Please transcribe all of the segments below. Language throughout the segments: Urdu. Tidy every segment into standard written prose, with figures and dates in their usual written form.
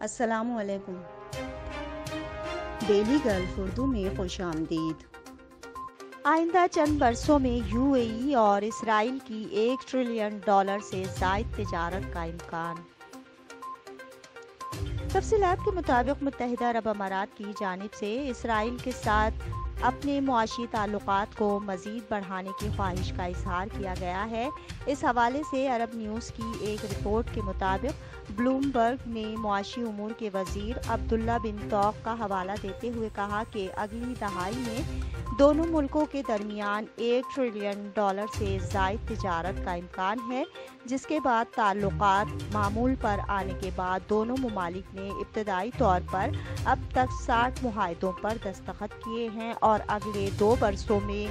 السلام علیکم۔ ڈیلی گلف اردو میں خوش آمدید۔ آئندہ چند برسوں میں یو اے ای اور اسرائیل کی $1 ٹریلین سے زائد تجارت کا امکان۔ تفصیلات کے مطابق متحدہ عرب امارات کی جانب سے اسرائیل کے ساتھ اپنے معاشی تعلقات کو مزید بڑھانے کی خواہش کا اظہار کیا گیا ہے۔ اس حوالے سے عرب نیوز کی ایک رپورٹ کے مطابق بلومبرگ نے معاشی امور کے وزیر عبداللہ بن طوق کا حوالہ دیتے ہوئے کہا کہ اگلی دہائی میں دونوں ملکوں کے درمیان $1 ٹریلین سے زائد تجارت کا امکان ہے، جس کے بعد تعلقات معمول پر آنے کے بعد دونوں ممالک نے ابتدائی طور پر اب تک 60 معاہدوں پر دستخط کیے ہیں اور اگلے 2 برسوں میں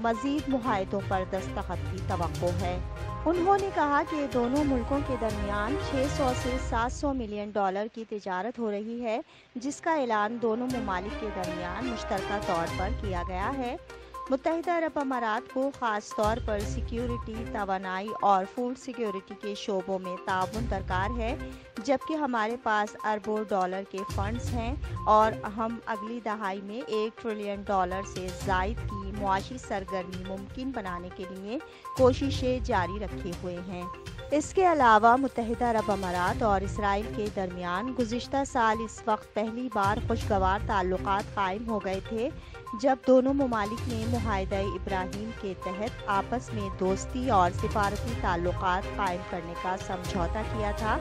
مزید معاہدوں پر دستخط کی توقع ہے۔ انہوں نے کہا کہ دونوں ملکوں کے درمیان $600 سے $700 ملین کی تجارت ہو رہی ہے، جس کا اعلان دونوں ممالک کے درمیان مشترکہ طور پر کیا گیا ہے۔ متحدہ عرب امارات کو خاص طور پر سیکیورٹی، توانائی اور فوڈ سیکیورٹی کے شعبوں میں تعاون درکار ہے، جبکہ ہمارے پاس اربوں ڈالر کے فنڈز ہیں اور ہم اگلی دہائی میں $1 ٹریلین سے زائد کی معاشی سرگرمی ممکن بنانے کے لیے کوششیں جاری رکھے ہوئے ہیں۔ اس کے علاوہ متحدہ عرب امارات اور اسرائیل کے درمیان گزشتہ سال اس وقت پہلی بار خوشگوار تعلقات قائم ہو گئے تھے جب دونوں ممالک نے معاہدہ ابراہیم کے تحت آپس میں دوستی اور سفارتی تعلقات قائم کرنے کا سمجھوتہ کیا تھا،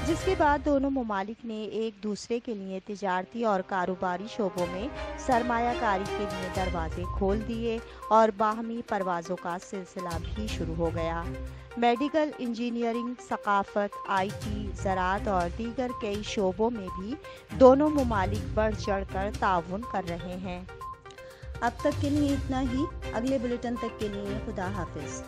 جس کے بعد دونوں ممالک نے ایک دوسرے کے لیے تجارتی اور کاروباری شعبوں میں سرمایہ کاری کے لیے دروازے کھول دیے اور باہمی پروازوں کا سلسلہ بھی شروع ہو گیا۔ میڈیکل انجینئرنگ، ثقافت، آئی ٹی، زراعت اور دیگر کئی شعبوں میں بھی دونوں ممالک بڑھ چڑھ کر تعاون کر رہے ہیں۔ اب تک کے لیے اتنا ہی۔ اگلے بلیٹن تک کے لیے خدا حافظ۔